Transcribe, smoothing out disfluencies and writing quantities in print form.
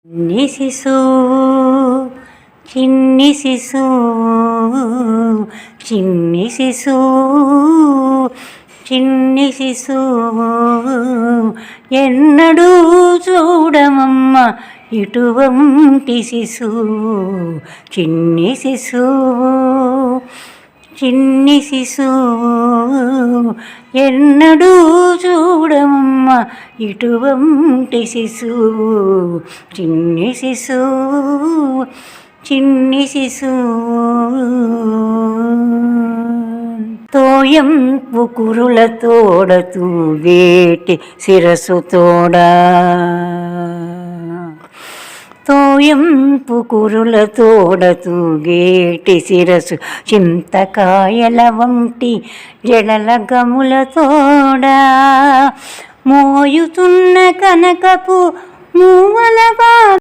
చిన్ని శిశువు చిన్ని శిశువు చిన్ని శిశువు చిన్ని శిశువు ఎన్నడూ చూడమమ్మ ఇటువంటి శిశువు చిన్ని శిశువు చిన్ని శిశువు ఎన్నడూ చూడమమ్మ ఇటువంటి శిశువు చిన్ని శిశువు చిన్ని శిశువు తోయంపు కురుల తోడ తూగేటి శిరసు తోడా తోయంపు కురుల తోడ తూగేటి శిరసు చింతకాయల వంటి జడల గముల తోడా మోయుతున్న కనకపు మూవల